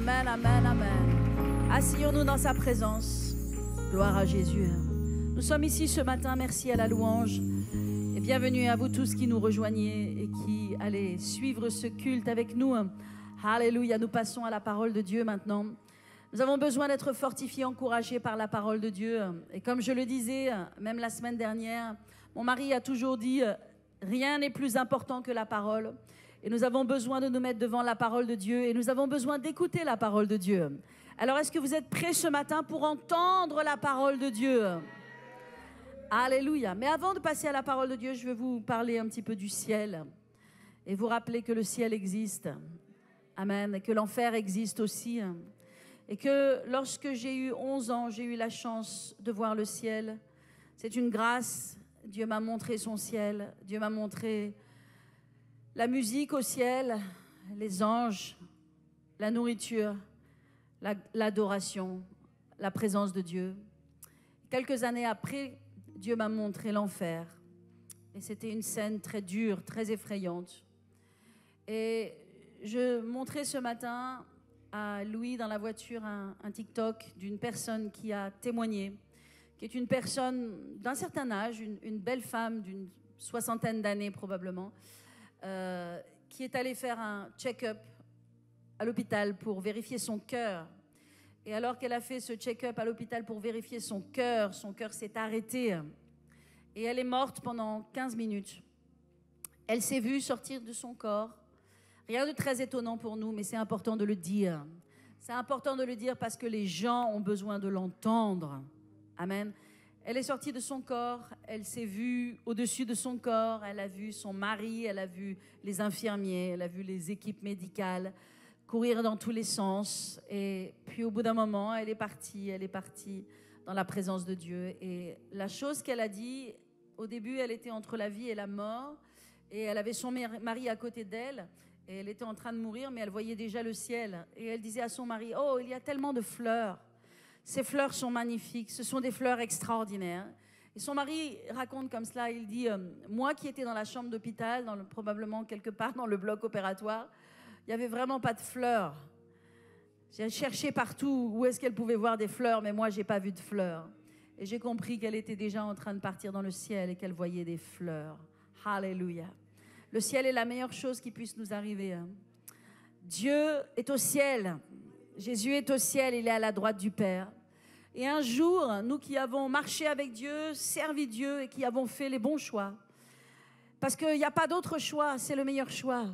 amen, amen, amen. Asseyons-nous dans sa présence. Gloire à Jésus. Nous sommes ici ce matin, merci à la louange. Et bienvenue à vous tous qui nous rejoignez et qui allez suivre ce culte avec nous. Alléluia, nous passons à la parole de Dieu maintenant. Nous avons besoin d'être fortifiés, encouragés par la parole de Dieu. Et comme je le disais, même la semaine dernière, mon mari a toujours dit, rien n'est plus important que la parole. Et nous avons besoin de nous mettre devant la parole de Dieu et nous avons besoin d'écouter la parole de Dieu. Alors, est-ce que vous êtes prêts ce matin pour entendre la parole de Dieu? Alléluia. Mais avant de passer à la parole de Dieu, je vais vous parler un petit peu du ciel et vous rappeler que le ciel existe. Amen. Et que l'enfer existe aussi. Et que lorsque j'ai eu 11 ans, j'ai eu la chance de voir le ciel. C'est une grâce. Dieu m'a montré son ciel. Dieu m'a montré la musique au ciel, les anges, la nourriture, l'adoration, la présence de Dieu. Quelques années après, Dieu m'a montré l'enfer. Et c'était une scène très dure, très effrayante. Et je montrais ce matin à Louis dans la voiture un TikTok d'une personne qui a témoigné, qui est une personne d'un certain âge, une belle femme d'une 60aine d'années probablement, qui est allée faire un check-up à l'hôpital pour vérifier son cœur. Et alors qu'elle a fait ce check-up à l'hôpital pour vérifier son cœur s'est arrêté. Et elle est morte pendant 15 minutes. Elle s'est vue sortir de son corps. Rien de très étonnant pour nous, mais c'est important de le dire. C'est important de le dire parce que les gens ont besoin de l'entendre. Amen. Elle est sortie de son corps, elle s'est vue au-dessus de son corps, elle a vu son mari, elle a vu les infirmiers, elle a vu les équipes médicales courir dans tous les sens. Et puis au bout d'un moment, elle est partie dans la présence de Dieu. Et la chose qu'elle a dit, au début, elle était entre la vie et la mort. Et elle avait son mari à côté d'elle. Et elle était en train de mourir, mais elle voyait déjà le ciel. Et elle disait à son mari, « Oh, il y a tellement de fleurs. Ces fleurs sont magnifiques, ce sont des fleurs extraordinaires. » Et son mari raconte comme cela, il dit, moi qui étais dans la chambre d'hôpital, probablement quelque part dans le bloc opératoire, il n'y avait vraiment pas de fleurs. J'ai cherché partout où est-ce qu'elle pouvait voir des fleurs, mais moi, je n'ai pas vu de fleurs. Et j'ai compris qu'elle était déjà en train de partir dans le ciel et qu'elle voyait des fleurs. Alléluia. Le ciel est la meilleure chose qui puisse nous arriver. Dieu est au ciel. Jésus est au ciel, il est à la droite du Père. Et un jour, nous qui avons marché avec Dieu, servi Dieu et qui avons fait les bons choix, parce qu'il n'y a pas d'autre choix, c'est le meilleur choix.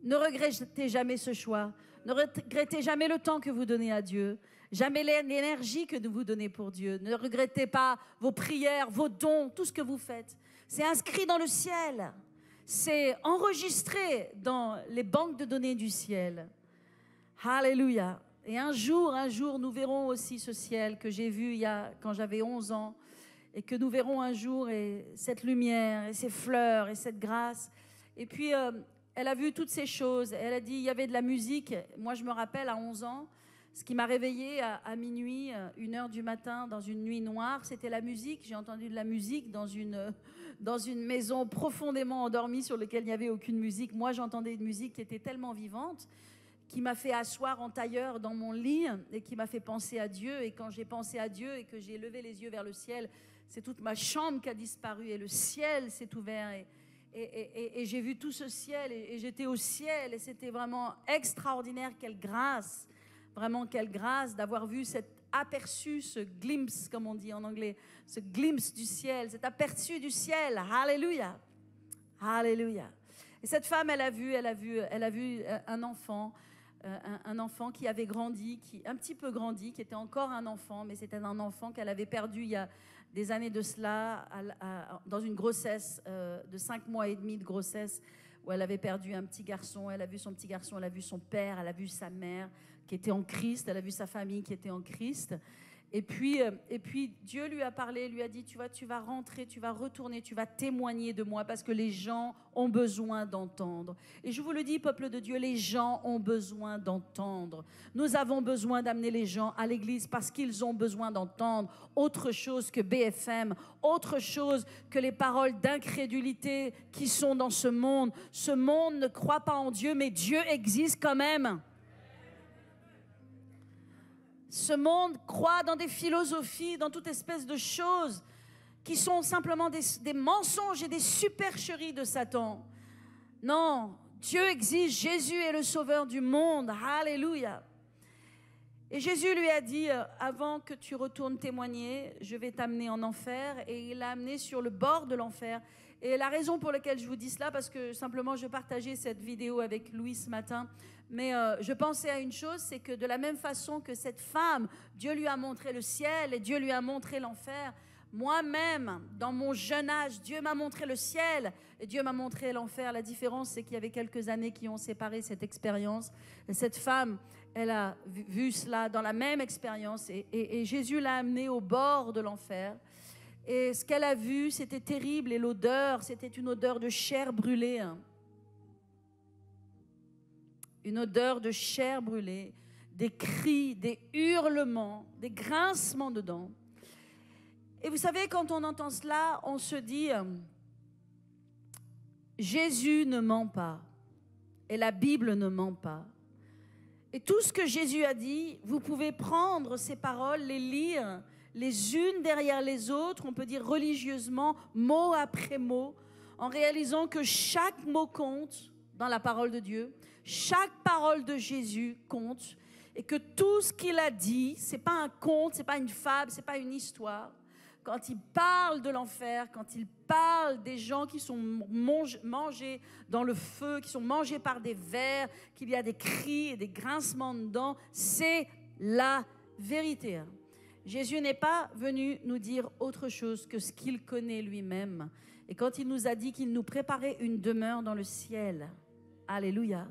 Ne regrettez jamais ce choix. Ne regrettez jamais le temps que vous donnez à Dieu, jamais l'énergie que vous donnez pour Dieu. Ne regrettez pas vos prières, vos dons, tout ce que vous faites. C'est inscrit dans le ciel. C'est enregistré dans les banques de données du ciel. Alléluia. Et un jour, nous verrons aussi ce ciel que j'ai vu quand j'avais 11 ans et que nous verrons un jour, et cette lumière et ces fleurs et cette grâce. Et puis, elle a vu toutes ces choses. Elle a dit, il y avait de la musique. Moi, je me rappelle, à 11 ans, ce qui m'a réveillée à minuit, 1h du matin, dans une nuit noire, c'était la musique. J'ai entendu de la musique dans une maison profondément endormie sur laquelle il n'y avait aucune musique. Moi, j'entendais une musique qui était tellement vivante, qui m'a fait asseoir en tailleur dans mon lit et qui m'a fait penser à Dieu. Et quand j'ai pensé à Dieu et que j'ai levé les yeux vers le ciel, c'est toute ma chambre qui a disparu et le ciel s'est ouvert. Et j'ai vu tout ce ciel et j'étais au ciel et c'était vraiment extraordinaire. Quelle grâce, vraiment quelle grâce d'avoir vu cet aperçu, ce glimpse comme on dit en anglais, ce glimpse du ciel, cet aperçu du ciel. Alléluia, alléluia. Et cette femme, elle a vu un enfant qui avait grandi, un petit peu grandi, qui était encore un enfant, mais c'était un enfant qu'elle avait perdu il y a des années de cela, dans une grossesse de 5 mois et demi de grossesse, où elle avait perdu un petit garçon. Elle a vu son petit garçon, elle a vu son père, elle a vu sa mère qui était en Christ, elle a vu sa famille qui était en Christ. Et puis Dieu lui a parlé, lui a dit, tu vas rentrer, tu vas retourner, tu vas témoigner de moi parce que les gens ont besoin d'entendre. Et je vous le dis, peuple de Dieu, les gens ont besoin d'entendre. Nous avons besoin d'amener les gens à l'église parce qu'ils ont besoin d'entendre autre chose que BFM, autre chose que les paroles d'incrédulité qui sont dans ce monde. Ce monde ne croit pas en Dieu, mais Dieu existe quand même. Ce monde croit dans des philosophies, dans toute espèce de choses qui sont simplement des mensonges et des supercheries de Satan. Non, Dieu existe, Jésus est le sauveur du monde. Alléluia. Et Jésus lui a dit, avant que tu retournes témoigner, je vais t'amener en enfer. Et il l'a amené sur le bord de l'enfer. Et la raison pour laquelle je vous dis cela, parce que simplement je partageais cette vidéo avec Louis ce matin, mais je pensais à une chose, c'est que de la même façon que cette femme, Dieu lui a montré le ciel et Dieu lui a montré l'enfer, moi-même, dans mon jeune âge, Dieu m'a montré le ciel et Dieu m'a montré l'enfer. La différence, c'est qu'il y avait quelques années qui ont séparé cette expérience. Et cette femme, elle a vu cela dans la même expérience et Jésus l'a amenée au bord de l'enfer. Et ce qu'elle a vu, c'était terrible et l'odeur, c'était une odeur de chair brûlée. Une odeur de chair brûlée, des cris, des hurlements, des grincements de dents. Et vous savez, quand on entend cela, on se dit, Jésus ne ment pas et la Bible ne ment pas. Et tout ce que Jésus a dit, vous pouvez prendre ces paroles, les lire les unes derrière les autres, on peut dire religieusement, mot après mot, en réalisant que chaque mot compte dans la parole de Dieu, chaque parole de Jésus compte, et que tout ce qu'il a dit, c'est pas un conte, c'est pas une fable, c'est pas une histoire. Quand il parle de l'enfer, quand il parle des gens qui sont mangés dans le feu, qui sont mangés par des vers, qu'il y a des cris et des grincements de dents, c'est la vérité. Jésus n'est pas venu nous dire autre chose que ce qu'il connaît lui-même. Et quand il nous a dit qu'il nous préparait une demeure dans le ciel, alléluia,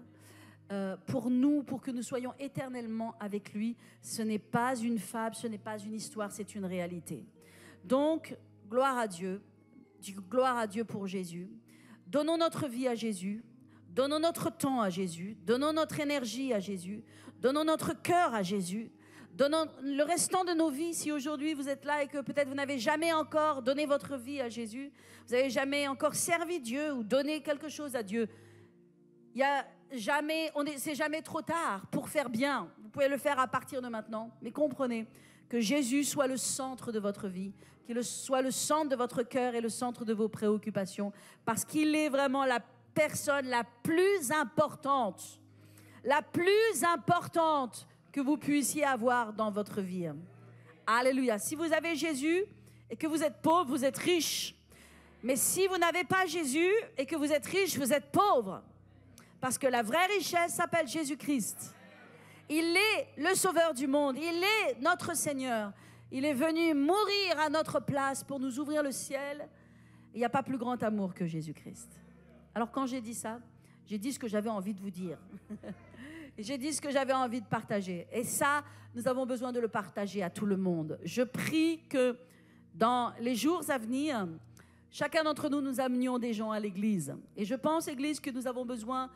pour nous, pour que nous soyons éternellement avec lui, ce n'est pas une fable, ce n'est pas une histoire, c'est une réalité. Donc, gloire à Dieu pour Jésus. Donnons notre vie à Jésus, donnons notre temps à Jésus, donnons notre énergie à Jésus, donnons notre cœur à Jésus, donnons le restant de nos vies. Si aujourd'hui vous êtes là et que peut-être vous n'avez jamais encore donné votre vie à Jésus, vous n'avez jamais encore servi Dieu ou donné quelque chose à Dieu, c'est jamais trop tard pour faire bien. Vous pouvez le faire à partir de maintenant, mais comprenez que Jésus soit le centre de votre vie, qu'il soit le centre de votre cœur et le centre de vos préoccupations, parce qu'il est vraiment la personne la plus importante que vous puissiez avoir dans votre vie. Alléluia. Si vous avez Jésus et que vous êtes pauvre, vous êtes riche. Mais si vous n'avez pas Jésus et que vous êtes riche, vous êtes pauvre. Parce que la vraie richesse s'appelle Jésus-Christ. Il est le sauveur du monde. Il est notre Seigneur. Il est venu mourir à notre place pour nous ouvrir le ciel. Il n'y a pas plus grand amour que Jésus-Christ. Alors quand j'ai dit ça, j'ai dit ce que j'avais envie de vous dire. J'ai dit ce que j'avais envie de partager. Et ça, nous avons besoin de le partager à tout le monde. Je prie que dans les jours à venir, chacun d'entre nous, nous amenions des gens à l'église. Et je pense, église, que nous avons besoin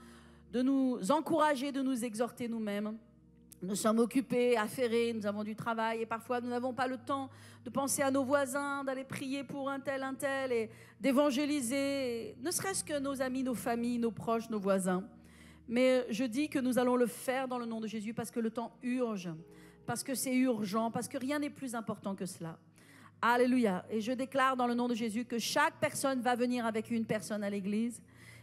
de nous encourager, de nous exhorter nous-mêmes. Nous sommes occupés, affairés, nous avons du travail et parfois nous n'avons pas le temps de penser à nos voisins, d'aller prier pour un tel et d'évangéliser, ne serait-ce que nos amis, nos familles, nos proches, nos voisins. Mais je dis que nous allons le faire dans le nom de Jésus parce que le temps urge, parce que c'est urgent, parce que rien n'est plus important que cela. Alléluia. Et je déclare dans le nom de Jésus que chaque personne va venir avec une personne à l'église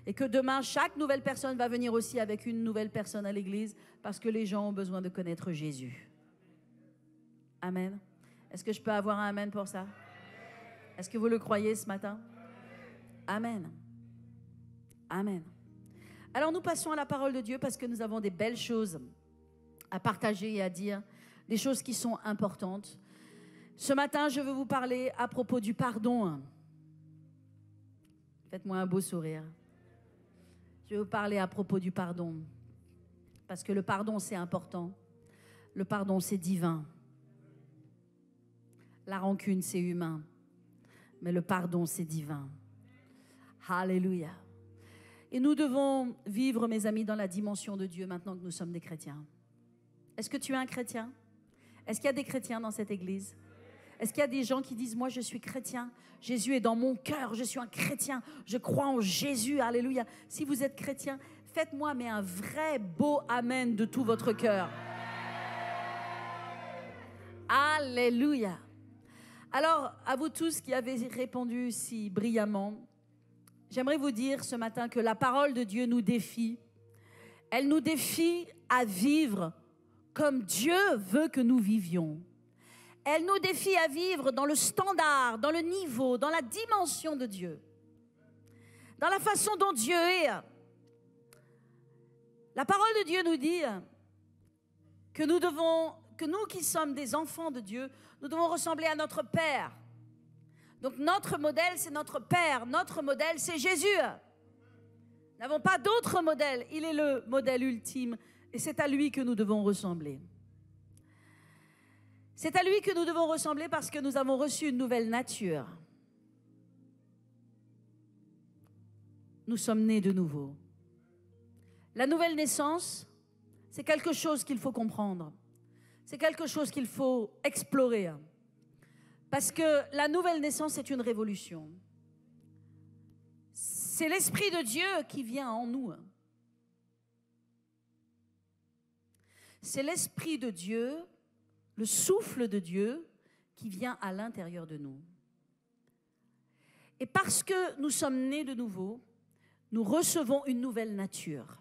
et que demain, chaque nouvelle personne va venir aussi avec une nouvelle personne à l'église parce que les gens ont besoin de connaître Jésus. Amen. Est-ce que je peux avoir un amen pour ça? Est-ce que vous le croyez ce matin? Amen. Amen. Alors nous passons à la parole de Dieu parce que nous avons des belles choses à partager et à dire, des choses qui sont importantes. Ce matin, je veux vous parler à propos du pardon. Faites-moi un beau sourire. Je vais vous parler à propos du pardon. Parce que le pardon, c'est important. Le pardon, c'est divin. La rancune, c'est humain. Mais le pardon, c'est divin. Alléluia. Et nous devons vivre, mes amis, dans la dimension de Dieu maintenant que nous sommes des chrétiens. Est-ce que tu es un chrétien? Est-ce qu'il y a des chrétiens dans cette église? Est-ce qu'il y a des gens qui disent, moi je suis chrétien, Jésus est dans mon cœur, je suis un chrétien, je crois en Jésus, alléluia. Si vous êtes chrétien, faites-moi mais un vrai beau amen de tout votre cœur. Alléluia. Alors, à vous tous qui avez répondu si brillamment, j'aimerais vous dire ce matin que la parole de Dieu nous défie. Elle nous défie à vivre comme Dieu veut que nous vivions. Elle nous défie à vivre dans le standard, dans le niveau, dans la dimension de Dieu. Dans la façon dont Dieu est. La parole de Dieu nous dit que nous qui sommes des enfants de Dieu, nous devons ressembler à notre Père. Donc notre modèle, c'est notre Père. Notre modèle, c'est Jésus. Nous n'avons pas d'autre modèle. Il est le modèle ultime et c'est à lui que nous devons ressembler. C'est à lui que nous devons ressembler parce que nous avons reçu une nouvelle nature. Nous sommes nés de nouveau. La nouvelle naissance, c'est quelque chose qu'il faut comprendre. C'est quelque chose qu'il faut explorer. Parce que la nouvelle naissance est une révolution. C'est l'Esprit de Dieu qui vient en nous. C'est l'Esprit de Dieu, le souffle de Dieu qui vient à l'intérieur de nous. Et parce que nous sommes nés de nouveau, nous recevons une nouvelle nature.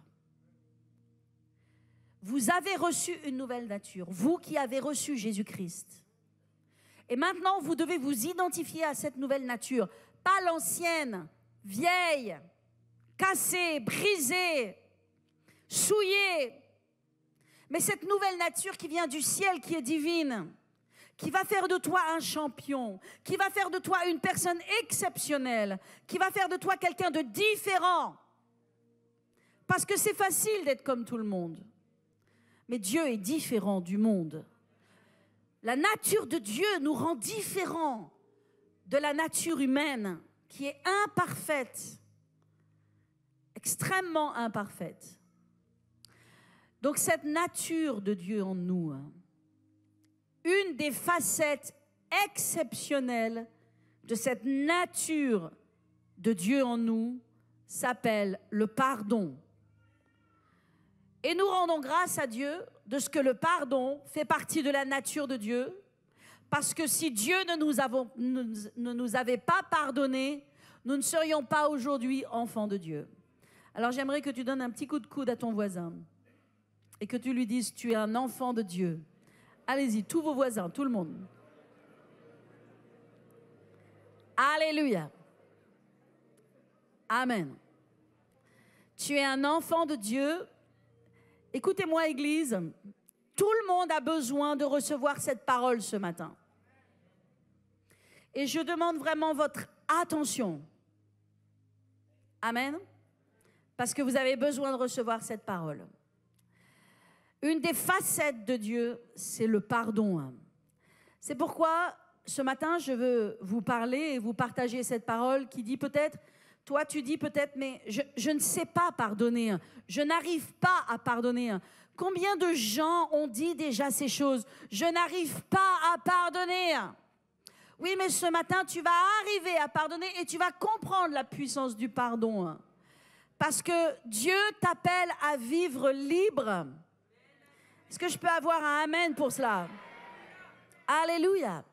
Vous avez reçu une nouvelle nature, vous qui avez reçu Jésus-Christ. Et maintenant, vous devez vous identifier à cette nouvelle nature, pas l'ancienne, vieille, cassée, brisée, souillée, mais cette nouvelle nature qui vient du ciel, qui est divine, qui va faire de toi un champion, qui va faire de toi une personne exceptionnelle, qui va faire de toi quelqu'un de différent. Parce que c'est facile d'être comme tout le monde. Mais Dieu est différent du monde. La nature de Dieu nous rend différents de la nature humaine qui est imparfaite, extrêmement imparfaite. Donc cette nature de Dieu en nous, une des facettes exceptionnelles de cette nature de Dieu en nous s'appelle le pardon. Et nous rendons grâce à Dieu de ce que le pardon fait partie de la nature de Dieu. Parce que si Dieu ne nous avait pas pardonné, nous ne serions pas aujourd'hui enfants de Dieu. Alors j'aimerais que tu donnes un petit coup de coude à ton voisin et que tu lui dises, tu es un enfant de Dieu. Allez-y, tous vos voisins, tout le monde. Alléluia. Amen. Tu es un enfant de Dieu. Écoutez-moi, Église, tout le monde a besoin de recevoir cette parole ce matin. Et je demande vraiment votre attention. Amen. Parce que vous avez besoin de recevoir cette parole. Une des facettes de Dieu, c'est le pardon. C'est pourquoi, ce matin, je veux vous parler et vous partager cette parole qui dit peut-être, toi tu dis peut-être, mais je ne sais pas pardonner, je n'arrive pas à pardonner. Combien de gens ont dit déjà ces choses? Je n'arrive pas à pardonner. Oui, mais ce matin, tu vas arriver à pardonner et tu vas comprendre la puissance du pardon. Parce que Dieu t'appelle à vivre libre. Est-ce que je peux avoir un amen pour cela? Alléluia.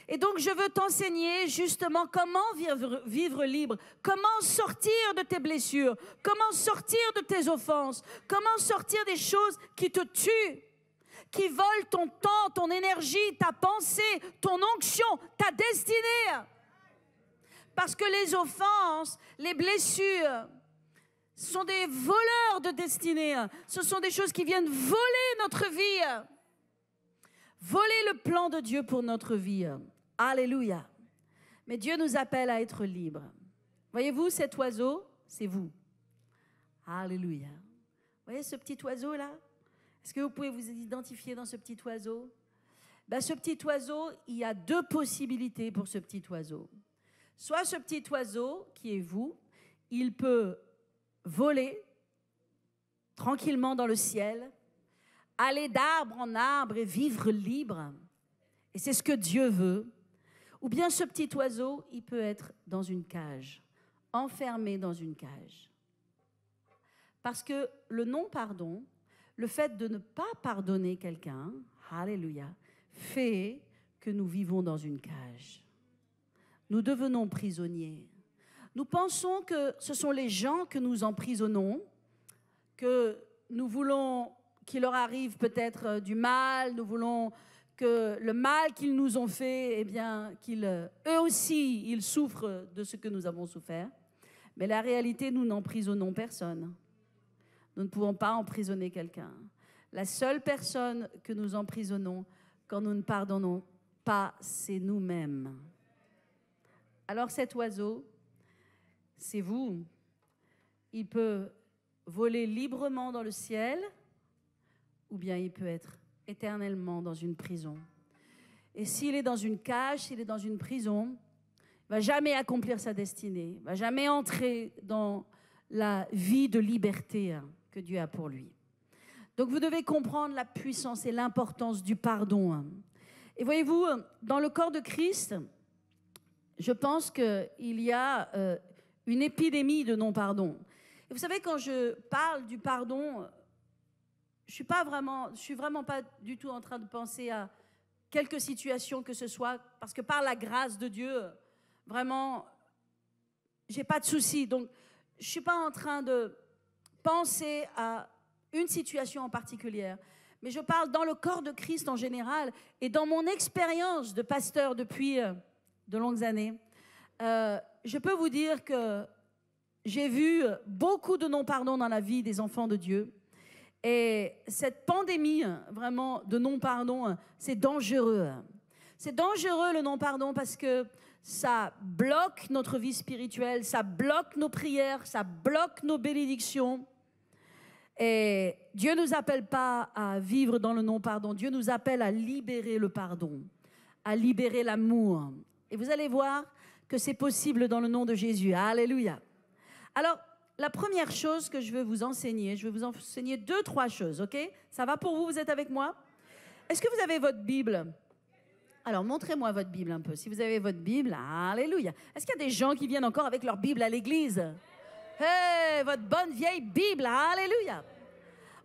Et donc, je veux t'enseigner justement comment vivre libre, comment sortir de tes blessures, comment sortir de tes offenses, comment sortir des choses qui te tuent, qui volent ton temps, ton énergie, ta pensée, ton onction, ta destinée. Parce que les offenses, les blessures, ce sont des voleurs de destinée. Ce sont des choses qui viennent voler notre vie. Voler le plan de Dieu pour notre vie. Alléluia. Mais Dieu nous appelle à être libres. Voyez-vous, cet oiseau, c'est vous. Alléluia. Voyez ce petit oiseau-là? Est-ce que vous pouvez vous identifier dans ce petit oiseau? Ce petit oiseau, il y a deux possibilités pour ce petit oiseau. Soit ce petit oiseau, qui est vous, il peut voler tranquillement dans le ciel, aller d'arbre en arbre et vivre libre. Et c'est ce que Dieu veut. Ou bien ce petit oiseau, il peut être dans une cage, enfermé dans une cage. Parce que le non-pardon, le fait de ne pas pardonner quelqu'un, alléluia, fait que nous vivons dans une cage. Nous devenons prisonniers. Nous pensons que ce sont les gens que nous emprisonnons, que nous voulons qu'il leur arrive peut-être du mal, nous voulons que le mal qu'ils nous ont fait, eh bien, eux aussi, ils souffrent de ce que nous avons souffert. Mais la réalité, nous n'emprisonnons personne. Nous ne pouvons pas emprisonner quelqu'un. La seule personne que nous emprisonnons quand nous ne pardonnons pas, c'est nous-mêmes. Alors cet oiseau, c'est vous. Il peut voler librement dans le ciel ou bien il peut être éternellement dans une prison. Et s'il est dans une cage, s'il est dans une prison, il ne va jamais accomplir sa destinée, il ne va jamais entrer dans la vie de liberté que Dieu a pour lui. Donc vous devez comprendre la puissance et l'importance du pardon. Et voyez-vous, dans le corps de Christ, je pense qu'il y a une épidémie de non-pardon. Et vous savez, quand je parle du pardon, je suis vraiment pas du tout en train de penser à quelque situation que ce soit, parce que par la grâce de Dieu, vraiment, j'ai pas de souci. Donc, je suis pas en train de penser à une situation en particulier, mais je parle dans le corps de Christ en général et dans mon expérience de pasteur depuis de longues années. Je peux vous dire que j'ai vu beaucoup de non-pardon dans la vie des enfants de Dieu. Et cette pandémie, vraiment, de non-pardon, c'est dangereux. C'est dangereux, le non-pardon, parce que ça bloque notre vie spirituelle, ça bloque nos prières, ça bloque nos bénédictions. Et Dieu ne nous appelle pas à vivre dans le non-pardon. Dieu nous appelle à libérer le pardon, à libérer l'amour. Et vous allez voir que c'est possible dans le nom de Jésus. Alléluia. Alors, la première chose que je veux vous enseigner 2-3 choses, ok? Ça va pour vous? Vous êtes avec moi? Est-ce que vous avez votre Bible? Alors, montrez-moi votre Bible un peu. Si vous avez votre Bible, alléluia. Est-ce qu'il y a des gens qui viennent encore avec leur Bible à l'église? Hey, votre bonne vieille Bible, alléluia.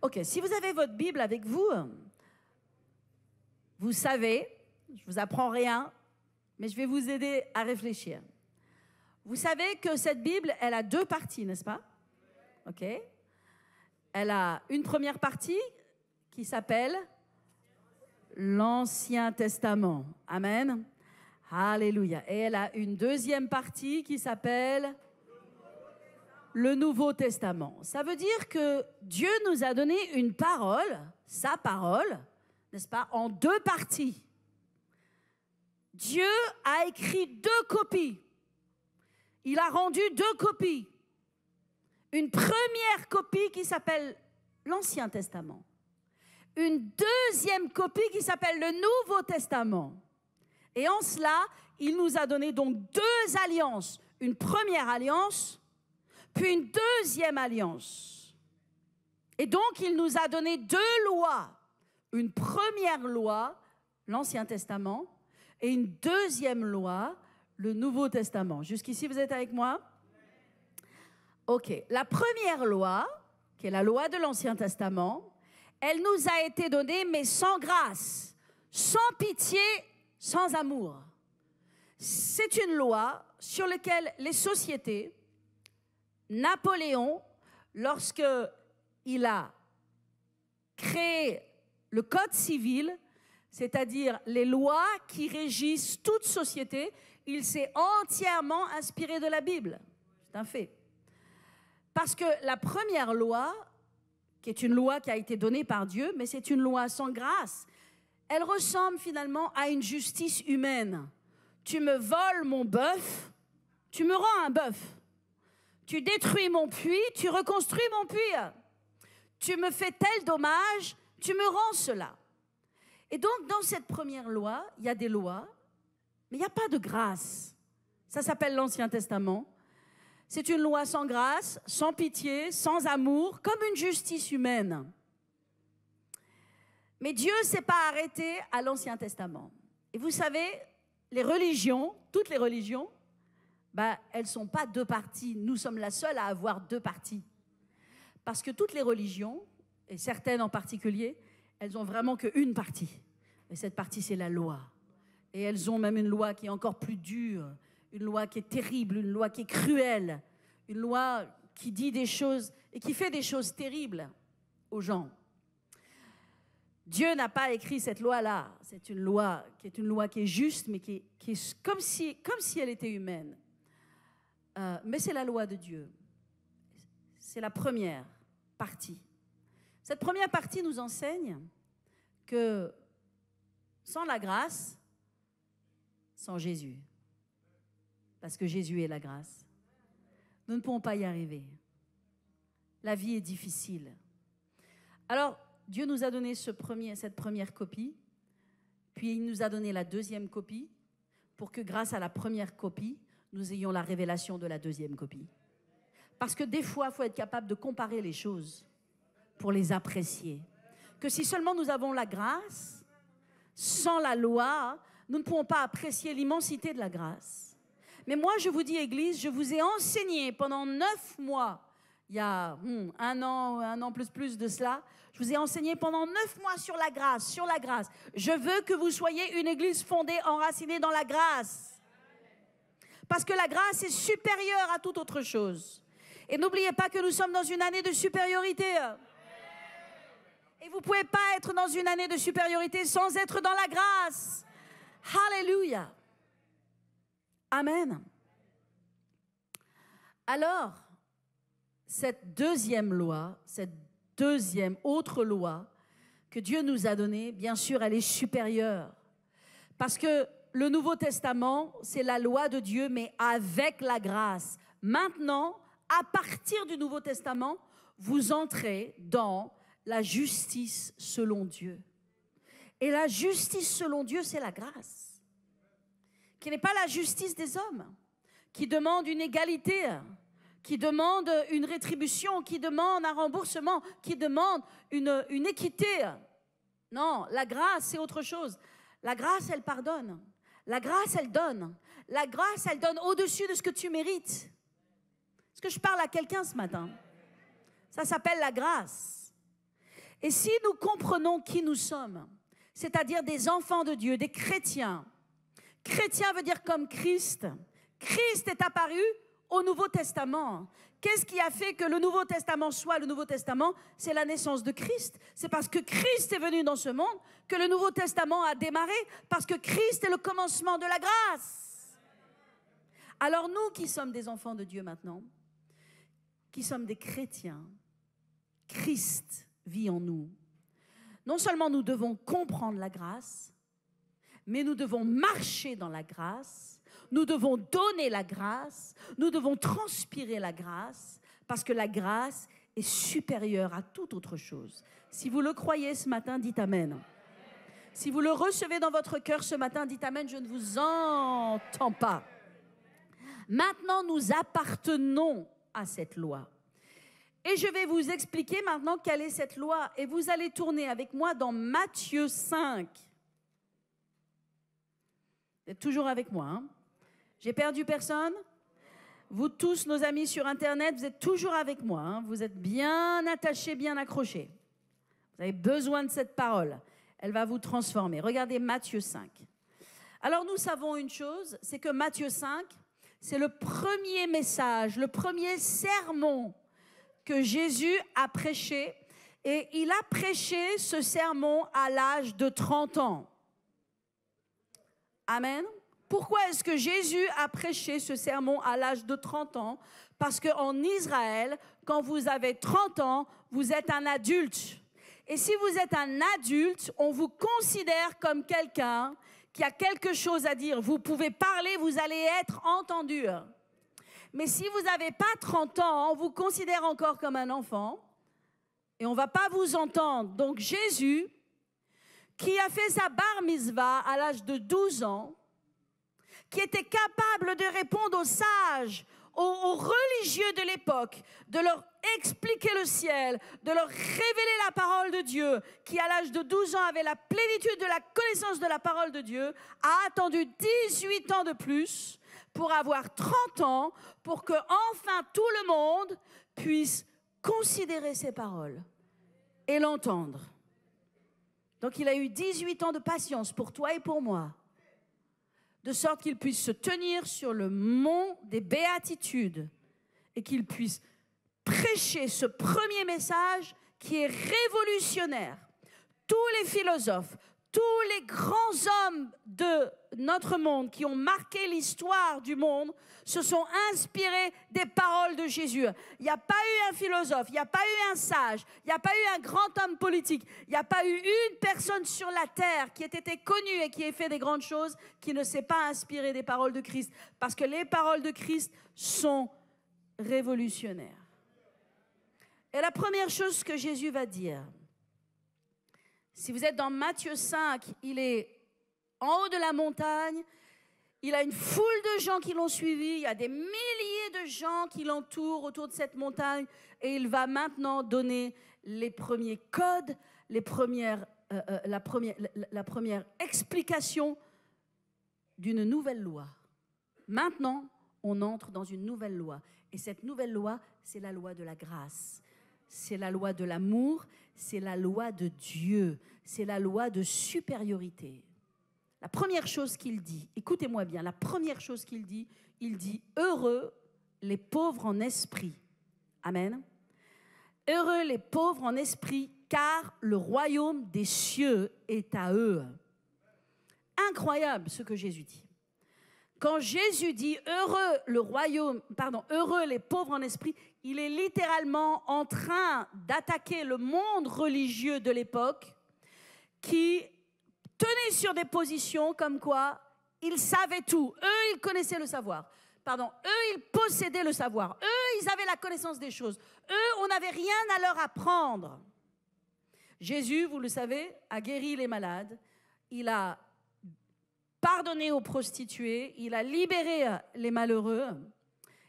Ok, si vous avez votre Bible avec vous, vous savez, je vous apprends rien, mais je vais vous aider à réfléchir. Vous savez que cette Bible, elle a 2 parties, n'est-ce pas? Ok. Elle a une première partie qui s'appelle l'Ancien Testament. Amen. Alléluia. Et elle a une deuxième partie qui s'appelle le Nouveau Testament. Ça veut dire que Dieu nous a donné une parole, sa parole, n'est-ce pas, en 2 parties. Dieu a écrit 2 copies. Il a rendu 2 copies. Une première copie qui s'appelle l'Ancien Testament. Une deuxième copie qui s'appelle le Nouveau Testament. Et en cela, il nous a donné donc 2 alliances. Une première alliance, puis une deuxième alliance. Et donc, il nous a donné 2 lois. Une première loi, l'Ancien Testament, et une deuxième loi, le Nouveau Testament. Jusqu'ici, vous êtes avec moi? Ok. La première loi, qui est la loi de l'Ancien Testament, elle nous a été donnée, mais sans grâce, sans pitié, sans amour. C'est une loi sur laquelle les sociétés, Napoléon, lorsqu'il a créé le Code civil, c'est-à-dire les lois qui régissent toute société, il s'est entièrement inspiré de la Bible. C'est un fait. Parce que la première loi, qui est une loi qui a été donnée par Dieu, mais c'est une loi sans grâce, elle ressemble finalement à une justice humaine. Tu me voles mon bœuf, tu me rends un bœuf. Tu détruis mon puits, tu reconstruis mon puits. Tu me fais tel dommage, tu me rends cela. Et donc, dans cette première loi, il y a des lois, mais il n'y a pas de grâce. Ça s'appelle l'Ancien Testament. C'est une loi sans grâce, sans pitié, sans amour, comme une justice humaine. Mais Dieu ne s'est pas arrêté à l'Ancien Testament. Et vous savez, les religions, toutes les religions, elles ne sont pas 2 parties. Nous sommes la seule à avoir 2 parties. Parce que toutes les religions, et certaines en particulier, elles n'ont vraiment qu'une partie. Et cette partie, c'est la loi. Et elles ont même une loi qui est encore plus dure, une loi qui est terrible, une loi qui est cruelle, une loi qui dit des choses et qui fait des choses terribles aux gens. Dieu n'a pas écrit cette loi-là. C'est une loi qui est juste, mais qui est comme si elle était humaine. Mais c'est la loi de Dieu. C'est la première partie. Cette première partie nous enseigne que sans la grâce, sans Jésus, parce que Jésus est la grâce, nous ne pouvons pas y arriver. La vie est difficile. Alors, Dieu nous a donné cette première copie, puis il nous a donné la deuxième copie, pour que grâce à la première copie, nous ayons la révélation de la deuxième copie. Parce que des fois, il faut être capable de comparer les choses pour les apprécier. Que si seulement nous avons la grâce, sans la loi, nous ne pouvons pas apprécier l'immensité de la grâce. Mais moi, je vous dis, Église, je vous ai enseigné pendant 9 mois, il y a un an plus de cela, je vous ai enseigné pendant 9 mois sur la grâce, sur la grâce. Je veux que vous soyez une église fondée, enracinée dans la grâce. Parce que la grâce est supérieure à toute autre chose. Et n'oubliez pas que nous sommes dans une année de supériorité. Et vous ne pouvez pas être dans une année de supériorité sans être dans la grâce. Alléluia. Amen. Alors, cette deuxième loi, cette deuxième autre loi que Dieu nous a donnée, bien sûr, elle est supérieure. Parce que le Nouveau Testament, c'est la loi de Dieu, mais avec la grâce. Maintenant, à partir du Nouveau Testament, vous entrez dans la justice selon Dieu. Et la justice selon Dieu, c'est la grâce. Qui n'est pas la justice des hommes, qui demande une égalité, qui demande une rétribution, qui demande un remboursement, qui demande une équité. Non, la grâce, c'est autre chose. La grâce, elle pardonne. La grâce, elle donne. La grâce, elle donne au-dessus de ce que tu mérites. Est-ce que je parle à quelqu'un ce matin? Ça s'appelle la grâce. Et si nous comprenons qui nous sommes, c'est-à-dire des enfants de Dieu, des chrétiens, chrétien veut dire comme Christ. Christ est apparu au Nouveau Testament. Qu'est-ce qui a fait que le Nouveau Testament soit le Nouveau Testament? C'est la naissance de Christ. C'est parce que Christ est venu dans ce monde que le Nouveau Testament a démarré, parce que Christ est le commencement de la grâce. Alors nous qui sommes des enfants de Dieu maintenant, qui sommes des chrétiens, Christ vit en nous. Non seulement nous devons comprendre la grâce, mais nous devons marcher dans la grâce, nous devons donner la grâce, nous devons transpirer la grâce, parce que la grâce est supérieure à toute autre chose. Si vous le croyez ce matin, dites Amen. Si vous le recevez dans votre cœur ce matin, dites Amen, je ne vous entends pas. Maintenant, nous appartenons à cette loi. Et je vais vous expliquer maintenant quelle est cette loi. Et vous allez tourner avec moi dans Matthieu 5. Vous êtes toujours avec moi, hein? J'ai perdu personne? Vous tous, nos amis sur Internet, vous êtes toujours avec moi, hein? Vous êtes bien attachés, bien accrochés. Vous avez besoin de cette parole. Elle va vous transformer. Regardez Matthieu 5. Alors nous savons une chose, c'est que Matthieu 5, c'est le premier message, le premier sermon que Jésus a prêché. Et il a prêché ce sermon à l'âge de 30 ans. Amen. Pourquoi est-ce que Jésus a prêché ce sermon à l'âge de 30 ans? Parce qu'en Israël, quand vous avez 30 ans, vous êtes un adulte. Et si vous êtes un adulte, on vous considère comme quelqu'un qui a quelque chose à dire. Vous pouvez parler, vous allez être entendu. Mais si vous n'avez pas 30 ans, on vous considère encore comme un enfant et on ne va pas vous entendre. Donc Jésus, qui a fait sa bar mitzvah à l'âge de 12 ans, qui était capable de répondre aux sages, aux religieux de l'époque, de leur expliquer le ciel, de leur révéler la parole de Dieu, qui à l'âge de 12 ans avait la plénitude de la connaissance de la parole de Dieu, a attendu 18 ans de plus pour avoir 30 ans, pour que enfin tout le monde puisse considérer ses paroles et l'entendre. Donc il a eu 18 ans de patience pour toi et pour moi, de sorte qu'il puisse se tenir sur le mont des béatitudes et qu'il puisse prêcher ce premier message qui est révolutionnaire. Tous les philosophes, tous les grands hommes de notre monde qui ont marqué l'histoire du monde se sont inspirés des paroles de Jésus. Il n'y a pas eu un philosophe, il n'y a pas eu un sage, il n'y a pas eu un grand homme politique, il n'y a pas eu une personne sur la terre qui ait été connue et qui ait fait des grandes choses qui ne s'est pas inspiré des paroles de Christ. Parce que les paroles de Christ sont révolutionnaires. Et la première chose que Jésus va dire, si vous êtes dans Matthieu 5, il est en haut de la montagne, il a une foule de gens qui l'ont suivi, il y a des milliers de gens qui l'entourent autour de cette montagne et il va maintenant donner les premiers codes, la première explication d'une nouvelle loi. Maintenant, on entre dans une nouvelle loi et cette nouvelle loi, c'est la loi de la grâce. C'est la loi de l'amour, c'est la loi de Dieu, c'est la loi de supériorité. La première chose qu'il dit, écoutez-moi bien, la première chose qu'il dit, il dit « Heureux les pauvres en esprit ». Amen. « Heureux les pauvres en esprit, car le royaume des cieux est à eux ». Incroyable ce que Jésus dit. Quand Jésus dit heureux les pauvres en esprit, il est littéralement en train d'attaquer le monde religieux de l'époque qui tenait sur des positions comme quoi ils savaient tout. Eux, ils connaissaient le savoir. Eux, ils possédaient le savoir. Eux, ils avaient la connaissance des choses. Eux, on n'avait rien à leur apprendre. Jésus, vous le savez, a guéri les malades. Il a pardonné aux prostituées, il a libéré les malheureux,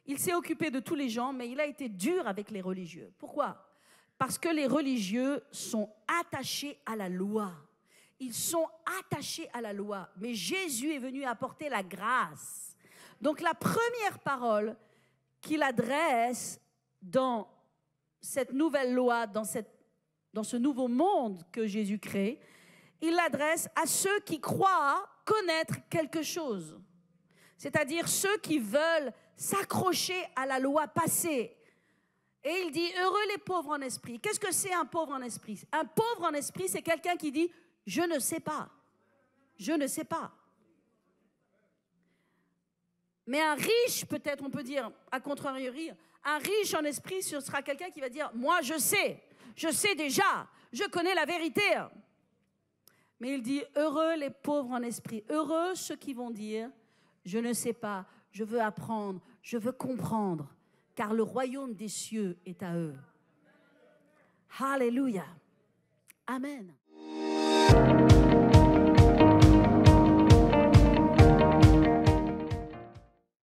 il s'est occupé de tous les gens, mais il a été dur avec les religieux. Pourquoi ? Parce que les religieux sont attachés à la loi. Ils sont attachés à la loi, mais Jésus est venu apporter la grâce. Donc la première parole qu'il adresse dans cette nouvelle loi, dans ce nouveau monde que Jésus crée, il l'adresse à ceux qui croient connaître quelque chose. C'est-à-dire ceux qui veulent s'accrocher à la loi passée. Et il dit, heureux les pauvres en esprit. Qu'est-ce que c'est un pauvre en esprit ? Un pauvre en esprit, c'est quelqu'un qui dit, je ne sais pas. Je ne sais pas. Mais un riche, peut-être on peut dire, à contrariori, un riche en esprit, ce sera quelqu'un qui va dire, moi je sais déjà, je connais la vérité. Mais il dit, heureux les pauvres en esprit, heureux ceux qui vont dire, je ne sais pas, je veux apprendre, je veux comprendre, car le royaume des cieux est à eux. Alléluia. Amen.